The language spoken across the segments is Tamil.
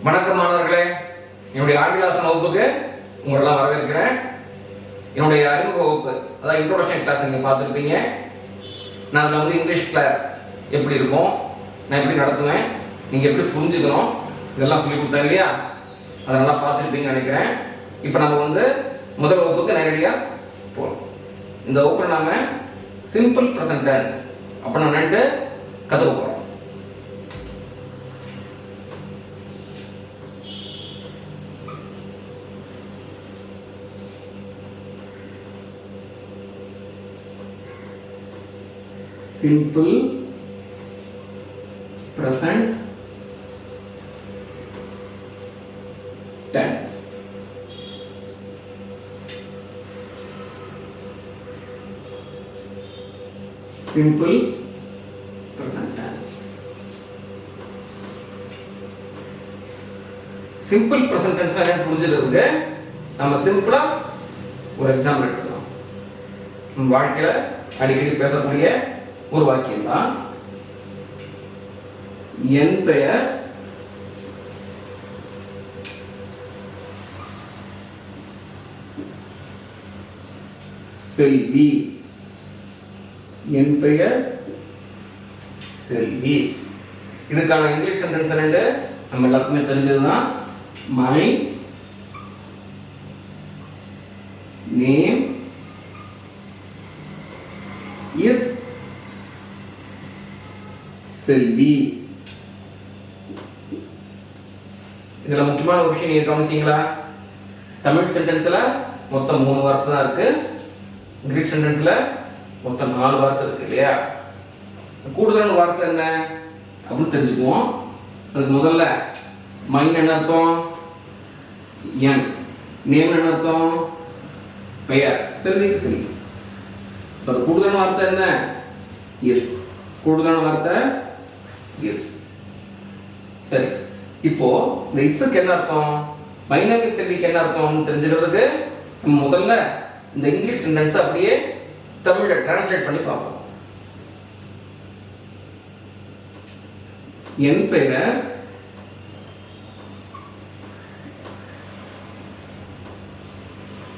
வணக்கம் மாணவர்களே, என்னுடைய ஆங்கிலாசன் வகுப்புக்கு உங்களெல்லாம் வரவேற்கிறேன். என்னுடைய அறிமுக வகுப்பு, அதாவது இன்ட்ரோடக்ஷன் கிளாஸ் நீங்கள் பார்த்துருப்பீங்க. நான் அதில் வந்து இங்கிலீஷ் கிளாஸ் எப்படி இருக்கும், நான் எப்படி நடத்துவேன், நீங்கள் எப்படி புரிஞ்சுக்கணும், இதெல்லாம் சொல்லி கொடுத்தேன் இல்லையா? அதெல்லாம் பார்த்துருப்பீங்கன்னு நினைக்கிறேன். இப்போ நம்ம வந்து முதல் வகுப்புக்கு நேரடியாக போகணும். இந்த வகுப்பில் நாம் சிம்பிள் ப்ரெசன்ட் டென்ஸ் அப்போ நான் நின்று கற்றுக்க போகிறோம். Simple present tense. Simple present tense. Simple present tense என்ன புரிஞ்சுக்கிறதுக்கு நம்ம சிம்பிளா ஒரு எக்ஸாம்பிள் எடுக்கலாம். வாழ்க்கையில அடிக்கடி பேசக்கூடிய ஒரு வாக்கியம் தான், என் பெயர் செல்வி. என் பெயர் செல்வி. இதுக்கான இங்கிலீஷ் சென்டென்ஸ் என்னன்னு நம்ம எல்லாருக்குமே தெரிஞ்சதுதான். மை நேம் இஸ் செல்வி. இதுல முக்கியமான ஒரு விஷயம் நீங்க கவனிச்சீங்களா? தமிழ் சென்டென்ஸ்ல மொத்தம் 3 வார்த்தை தான் இருக்கு. இங்கிலீஷ் சென்டென்ஸ்ல மொத்தம் 4 வார்த்தை இருக்கு இல்லையா? கூடுதலான வார்த்தை என்ன அப்படின்னு தெரிஞ்சுக்குவோம். அதுக்கு முதல்ல மைன் என்ன அர்த்தம்? என். நேம் என்ன அர்த்தம்? பெயர். செல்விக்கு செல்வி. இப்போ கூடுதலான வார்த்தை என்ன? எஸ். கூடுதலான வார்த்தை எஸ். சரி, இப்போ இந்த இஸ்க்கு என்ன அர்த்தம், மை நேம் இஸ் செல்விக்கு என்ன அர்த்தம் தெரிஞ்சுக்கிறதுக்கு நம்ம முதல்ல இந்த இங்கிலீஷ் சென்டென்ஸ் அப்படியே தமிழ்ல டிரான்ஸ்லேட் பண்ணி பார்ப்போம். என் பெயர்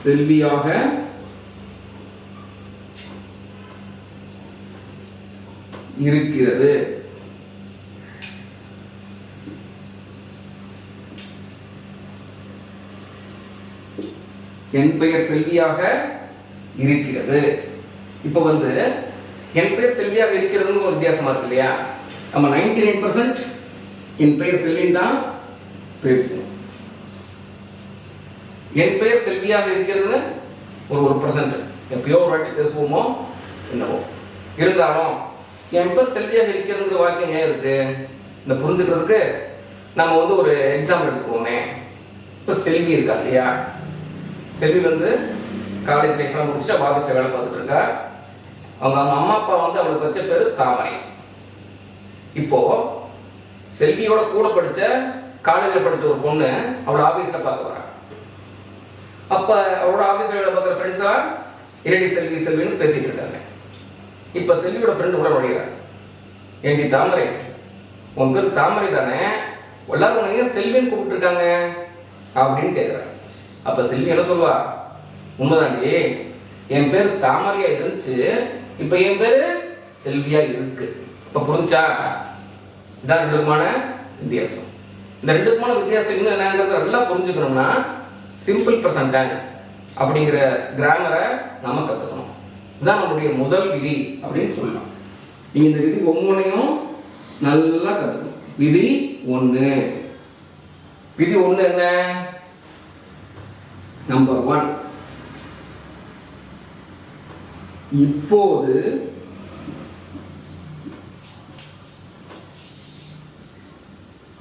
செல்வியாக இருக்கிறது. என் பெயர் செல்வியாக இருக்கிறது. இப்போ வந்து என் பெயர் செல்வியாக இருக்கிறதுன்னு ஒரு வித்தியாசமா இருக்கு இல்லையா? நம்ம 99% என் பெயர் செல்வின்னு தான் பேசுவோம். என் பெயர் செல்வியாக இருக்கிறதுன்னு ஒரு 1% எப்பயோ ஒரு வாட்டி பேசுவோமோ என்னவோ. இருந்தாலும் என் பேர் செல்வியாக இருக்கிறதுங்கிற வாக்கியம் ஏன் இருக்கு இந்த புரிஞ்சுக்கிறதுக்கு நம்ம வந்து ஒரு எக்ஸாம்பிள் எடுத்துக்கோமே. இப்போ செல்வி இருக்கா இல்லையா? செல்வி வந்து காலேஜ் லைஃப்லாம் முடிச்சுட்டு ஆஃபீஸில் வேலை பார்த்துட்டு இருக்கா. அவங்க அம்மா அப்பா வந்து அவளுக்கு வச்ச பேர் தாமரை. இப்போ செல்வியோட கூட படிச்ச காலேஜில் படிச்ச ஒரு பொண்ணு அவளோட ஆஃபீஸில் பார்க்க வரா. அப்போ அவளோட ஆஃபீஸில் வேலை பார்க்குற ஃப்ரெண்ட்ஸ்லாம் இரடி செல்வி செல்வின்னு பேசிட்டு இருக்காங்க. இப்போ செல்வியோட ஃப்ரெண்டு கூட நுழையிறார். ஏண்டி தாமரை, உன் பேர் தாமரை தானே, எல்லாரும் உன்னைய செல்வின்னு கூப்பிட்டுருக்காங்க அப்படின்னு கேட்குறாரு. அப்போ செல்வி என்ன சொல்லுவா? உண்மைதாண்டி, என் பேர் தாமரையா இருந்துச்சு, இப்போ என் பேர் செல்வியா இருக்கு. இப்போ புரிஞ்சா? இதான் ரெண்டுக்குமான வித்தியாசம். இந்த ரெண்டுக்குமான வித்தியாசம் இன்னும் என்னங்கிறது நல்லா புரிஞ்சுக்கணும்னா சிம்பிள் ப்ரெசன்ட் டென்ஸ் அப்படிங்கிற கிராமரை நம்ம கற்றுக்கணும். இதுதான் நம்முடைய முதல் விதி அப்படின்னு சொல்லலாம். நீங்க இந்த விதி ஒவ்வொன்றையும் நல்லா கற்றுக்கணும். விதி 1. விதி 1 என்ன? நம்பர் 1, இப்போது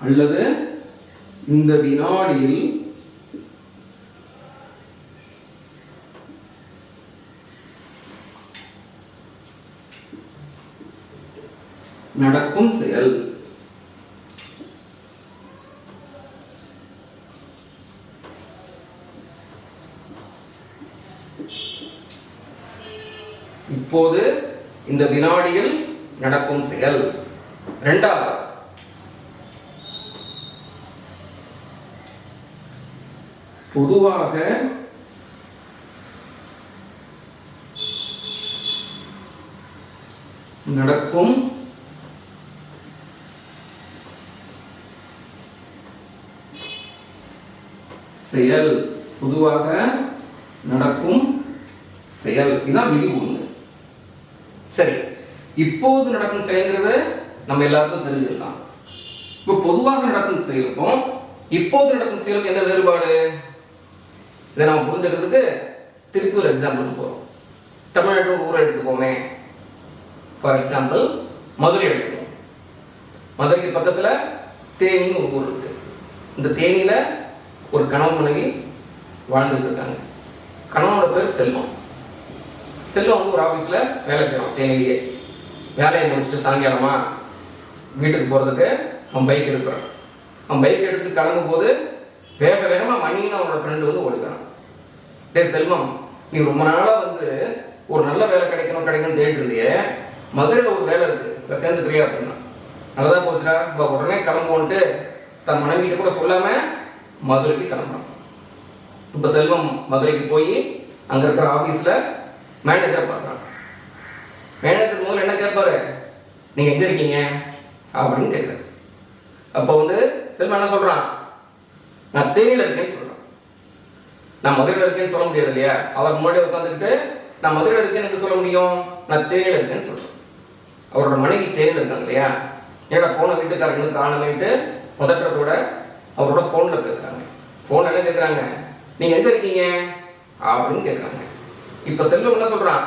அல்லது இந்த வினாடியில் நடக்கும் செயல். இப்போது இந்த வினாடியில் நடக்கும் செயல். இரண்டாவது, பொதுவாக நடக்கும் செயல். பொதுவாக நடக்கும் செயல். இதான் விதி ஒன்று. சரி, இப்போது நடக்கும் செயல்ங்கிறது நம்ம எல்லாருக்கும் தெரிஞ்சிருக்கலாம். இப்போ பொதுவாக நடக்கும் செயலுக்கும் இப்போது நடக்கும் செயலுக்கு என்ன வேறுபாடு? இதை நம்ம புரிஞ்சுக்கிறதுக்கு திருப்பி ஒரு எக்ஸாம்பிளுக்கு போகிறோம். தமிழ்நாட்டு ஒரு ஊரை எடுத்துக்கோமே. ஃபார் எக்ஸாம்பிள் மதுரை எடுத்துக்கோம். மதுரைக்கு பக்கத்தில் தேனின்னு ஒரு ஊர் இருக்கு. இந்த தேனியில் ஒரு கணவன் மனைவி வாழ்ந்துட்டு இருக்காங்க. கணவனோட பேர் செல்வம். செல்வம் வந்து ஒரு ஆஃபீஸில் வேலை செய்யலாம். தேனிலேயே வேலையை முடிச்சுட்டு சாயங்காலமா வீட்டுக்கு போகிறதுக்கு அவன் பைக் எடுக்கிறான். அவன் பைக் எடுத்துட்டு கிளம்பும் போது வேக வேகமாக மணின்னு அவனோட ஃப்ரெண்டு வந்து ஓடிக்கிறான். டே செல்வம், நீ ரொம்ப நாளாக வந்து ஒரு நல்ல வேலை கிடைக்கணும்னு தேடிட்டு இருந்தியே, மதுரையில் ஒரு வேலை இருக்குது, இப்போ சேர்ந்துக்கிறியா அப்படின்னா. நல்லதாக போச்சுடா, இப்போ உடனே கிளம்புவோன்ட்டு தன் மனைவிட்டு கூட சொல்லாமல் மதுரைக்கு கிளம்புறான். இப்போ செல்வம் மதுரைக்கு போய் அங்கே இருக்கிற ஆஃபீஸில் மேனேஜரை பார்க்குறான். மேனேஜர் முதல்ல என்ன கேட்பாரு? நீங்கள் எங்கே இருக்கீங்க அப்படின்னு கேட்குறாரு. அப்போ வந்து செல்வம் என்ன சொல்கிறான்? நான் தேனியில் இருக்கேன்னு சொல்கிறான். நான் மதுரையில் இருக்கேன்னு சொல்ல முடியாது இல்லையா? அவருக்கு முன்னாடி உட்காந்துக்கிட்டு நான் மதுரையில் இருக்கேன்னு எப்படி சொல்ல முடியும்? நான் தேனியில் இருக்கேன்னு சொல்கிறேன். அவரோட மனைவி தேனியில் இருக்காங்க இல்லையா? ஏன்னா போன வீட்டுக்காரங்களுக்கு காணமேன்ட்டு பதற்றத்தோட அவரோட ஃபோனில் பேசுகிறாங்க. ஃபோன் என்ன கேட்குறாங்க? நீங்கள் எங்கே இருக்கீங்க அப்படின்னு கேட்குறாங்க. இப்போ செல்வம் என்ன சொல்கிறான்?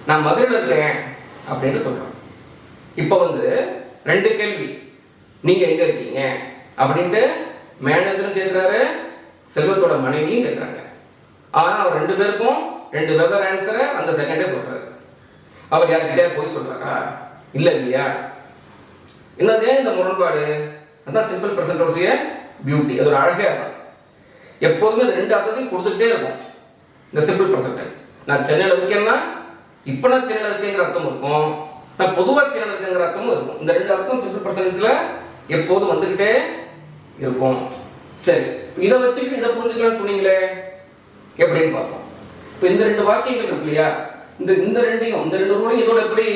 நான் மதுரையில் இருக்கேன் அப்படின்னு சொல்கிறான். இப்போ வந்து ரெண்டு கேள்வி. நீங்கள் எங்கே இருக்கீங்க அப்படின்ட்டு மேனேஜரும் கேட்குறாரு, செல்வத்தோட மனைவியும் கேட்குறாங்க. ஆனால் அவர் ரெண்டு பேருக்கும் ரெண்டு வெவ்வேறு ஆன்சரை அந்த செகண்டே சொல்கிறாரு. அவர் யார்கிட்டே போய் சொல்கிறாரா? இல்லை இல்லையா? என்னது இந்த முரண்பாடு? அதுதான் சிம்பிள் ப்ரெசன்டோடைய பியூட்டி. அது ஒரு அழகே இருக்கும். எப்போதுமே ரெண்டு அர்த்தத்தையும் கொடுத்துக்கிட்டே இருக்கும் இந்த சிம்பிள் ப்ரெசன்டென்ஸ். நான் சென்னையில் இருக்கேன்னா இப்போ நான் சென்னையில் இருக்கேங்கிற அர்த்தம் இருக்கும், நான் பொதுவாக சென்னையில் இருக்கேங்கிற அர்த்தமும் இருக்கும். இந்த ரெண்டு அர்த்தம் சிம்பிள் ப்ரெசன்டென்ஸில் எப்போதும் வந்துக்கிட்டே இருக்கும். சரி, இதை வச்சுக்கிட்டு இதை புரிஞ்சுக்கலாம்னு சொன்னீங்களே, எப்படின்னு பார்ப்போம். இப்போ இந்த ரெண்டு வாக்கியங்கள் இருக்கு இல்லையா? இந்த ரெண்டு ரூலையும் இதோட எப்படி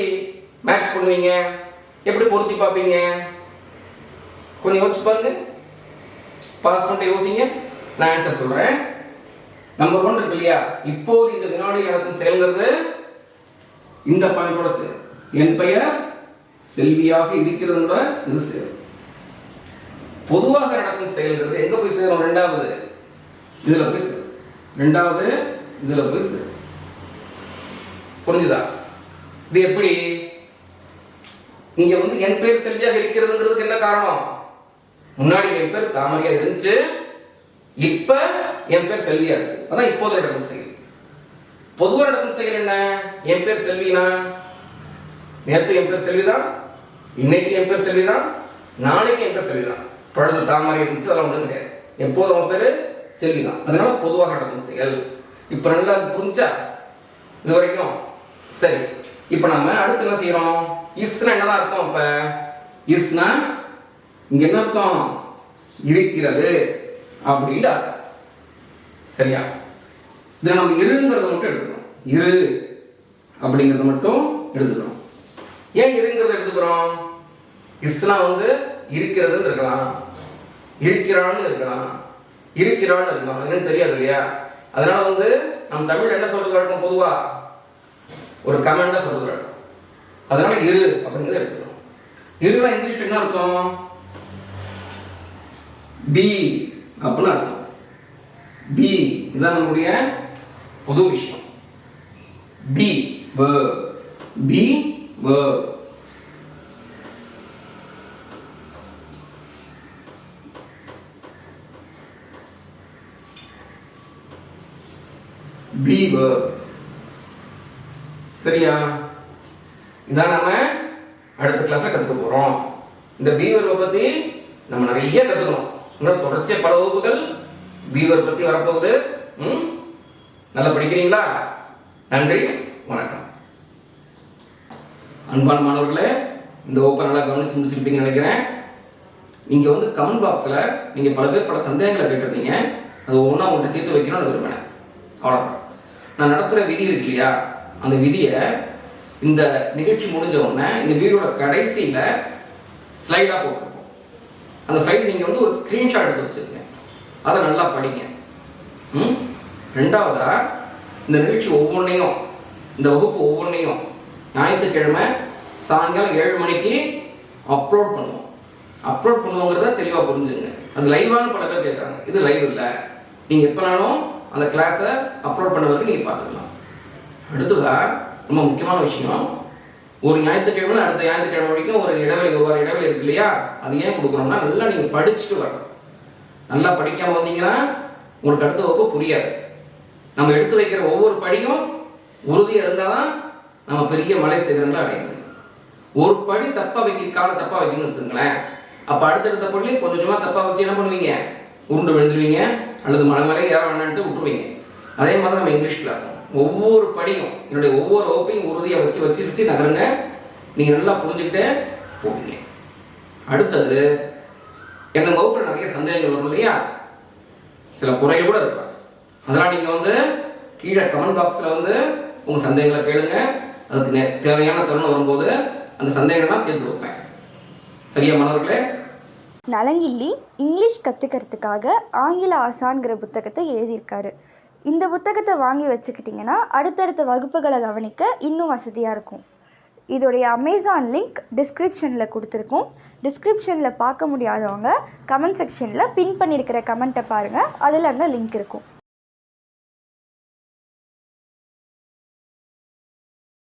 மேட்ச் பண்ணுவீங்க, எப்படி பொருத்தி பார்ப்பீங்க? கொஞ்சம் யோசிச்சு பாருங்க. பாஸ் பண்ணிட்டு யோசிங்க. நான் ஆன்சர் சொல்றேன். நம்பர் 1 இருக்கு இல்லையா? இப்போது இந்த வினாடி நடக்கும் செயல்ங்கிறது இந்த பாயிண்டோட சேரும். என் பெயர் செல்வியாக இருக்கிறதோட இது சேரும். பொதுவாக நடக்கும் செயல்ங்கிறது எங்க போய் சேரும்? ரெண்டாவது இதுல போய் சேரும். ரெண்டாவது இதுல போய் சேரும். புரிஞ்சுதா? இது எப்படி? இங்க வந்து என் பேர் செல்வியாக இருக்கிறதுங்கிறதுக்கு என்ன காரணம்? முன்னாடி என் பேர் தாமரையா இருந்துச்சு, இப்ப என் பேர் செல்வியா இருக்கு. அதான் இப்போது நடக்கும் செயல். பொதுவாக நடக்கும் செயல் என்ன? என் பேர் செல்வினா நேற்று என் பேர் செல்விதான், இன்னைக்கு என் பேர் செல்விதான், நாளைக்கு என் பேர் செல்விதான். பழுது தாமரை இருந்துச்சு, அதெல்லாம் ஒன்றும் கிடையாது. எப்போதும் அவன் பேரு செல்விதான். அதனால பொதுவாக நடக்கும் செயல். இப்ப நல்லா புரிஞ்சா இது வரைக்கும்? சரி, இப்ப நம்ம அடுத்து என்ன செய்யறோம்? இஸ்னா என்னதான் அர்த்தம்? இப்ப இஸ்னா இங்க என்ன அர்த்தம்? இருக்கிறது அப்படின்னு அர்த்தம். சரியா? இதை நம்ம இருங்கிறத மட்டும் எடுத்துக்கிறோம். இரு அப்படிங்கிறத மட்டும் எடுத்துக்கிறோம். ஏன் இருங்கிறத எடுத்துக்கிறோம்? இஸ்னா வந்து இருக்கிறதுன்னு இருக்கலாம், இருக்கிறான்னு இருக்கலாம், இருக்கிறான்னு இருக்கலாம், என்னன்னு தெரியாது இல்லையா? அதனால வந்து நம்ம தமிழ் என்ன சொல்றது வழக்கம்? பொதுவா ஒரு கமெண்டா சொல்றது வழக்கம். அதனால இரு அப்படிங்கிறத எடுத்துக்கிறோம். இருனா இங்கிலீஷ் என்ன அர்த்தம்? பி அப்படின்னு அர்த்தம். பி இதுதான் நம்முடைய பொது விஷயம். Be verb, be verb. Be verb. சரியா? இதான் நம்ம அடுத்த கிளாஸ்ல கத்துக்க போறோம். இந்த பி verb பத்தி நம்ம நிறைய கத்துக்கணும். இன்னும் தொடர்ச்சியா பல வகுப்புகள் பி verb பத்தி வரப்போகுது. நல்லா படிக்கிறீங்களா? நன்றி, வணக்கம். அன்பான மாணவர்களே, இந்த வகுப்பை நல்லா கவனிச்சு முடிச்சுக்கிட்டீங்கன்னு நினைக்கிறேன். நீங்க வந்து கமெண்ட் பாக்ஸ்ல நீங்க பல பேர் பல சந்தேகங்களை கேட்டிருந்தீங்க. அது ஒவ்வொன்றா உங்கள்கிட்ட தீர்த்து வைக்கணும்னு விரும்பினேன். அவ்வளோதான். நான் நடத்துகிற விதி இருக்கு இல்லையா, அந்த விதியை இந்த நிகழ்ச்சி முடிஞ்ச உடனே இந்த வீடியோட கடைசியில் ஸ்லைடாக போட்டிருப்போம். அந்த ஸ்லைட் நீங்கள் வந்து ஒரு ஸ்க்ரீன்ஷாட் எடுத்து வச்சுருங்க, அதை நல்லா படிங்க. ரெண்டாவதாக இந்த நிகழ்ச்சி ஒவ்வொன்றையும், இந்த வகுப்பு ஒவ்வொன்றையும் ஞாயிற்றுக்கிழமை சாயங்காலம் 7 மணிக்கு அப்லோட் பண்ணுவோம். அப்லோட் பண்ணுவோங்கிறத தெளிவாக புரிஞ்சுங்க. அது லைவானு பல பேர் கேட்குறாங்க. இது லைவ் இல்லை, நீங்கள் எப்போனாலும் அந்த கிளாஸை அப்லோட் பண்ண வரைக்கும் நீங்கள் பார்த்துக்கலாம். அடுத்ததாக ரொம்ப முக்கியமான விஷயம், ஒரு ஞாயிற்றுக்கிழமை அடுத்த ஞாயிற்றுக்கிழமை வரைக்கும் ஒரு இடைவெளி, ஒரு வார இடைவெளி இருக்கு இல்லையா, அது ஏன் கொடுக்குறோம்னா நல்லா நீங்கள் படிச்சுட்டு வரணும். நல்லா படிக்காமல் வந்தீங்கன்னா உங்களுக்கு அடுத்த வகுப்பு புரியாது. நம்ம எடுத்து வைக்கிற ஒவ்வொரு படியும் உறுதியாக இருந்தால் தான் நம்ம பெரிய மலை சிகரங்களை அடைய முடியும். ஒரு படி தப்பாக தப்பாக வைக்கணும்னு வச்சுங்களேன், அப்போ அடுத்தடுத்த படி கொஞ்சம் கொஞ்சமாக தப்பாக வச்சு என்ன பண்ணுவீங்க, உருண்டு விழுந்துருவீங்க அல்லது மலை மேலே ஏற வேணான்ட்டு விட்டுருவீங்க. அதே மாதிரி நம்ம இங்கிலீஷ் கிளாஸ் ஒவ்வொரு படியும், என்னுடைய ஒவ்வொரு வகுப்பையும் உறுதியாக வச்சு நகருங்க. நீங்கள் நல்லா புரிஞ்சுக்கிட்டே போவீங்க. அடுத்தது, என்ன வகுப்பில் நிறைய சந்தேகங்கள் வரும் இல்லையா, சில குறைகள் கூட இருக்கலாம். அதெல்லாம் நீங்கள் வந்து கீழே கமெண்ட் பாக்ஸில் வந்து உங்கள் சந்தேகங்களை கேளுங்க. அதுக்கு தேவையான தருணம் வரும்போது அந்த சந்தேகங்கள்லாம் தீர்த்து வைப்பேன். சரியா மாணவர்களே? நலங்கிள்ளி இங்கிலீஷ் கற்றுக்கிறதுக்காக ஆங்கில ஆசான்கிற புத்தகத்தை எழுதியிருக்காரு. இந்த புத்தகத்தை வாங்கி வச்சுக்கிட்டிங்கன்னா அடுத்தடுத்த வகுப்புகளை கவனிக்க இன்னும் வசதியாக இருக்கும். இதோடைய அமேசான் லிங்க் டிஸ்கிரிப்ஷனில் கொடுத்துருக்கோம். டிஸ்கிரிப்ஷனில் பார்க்க முடியாதவங்க கமெண்ட் செக்ஷனில் பின் பண்ணியிருக்கிற கமெண்ட்டை பாருங்கள், அதில் அங்கே லிங்க் இருக்கும்.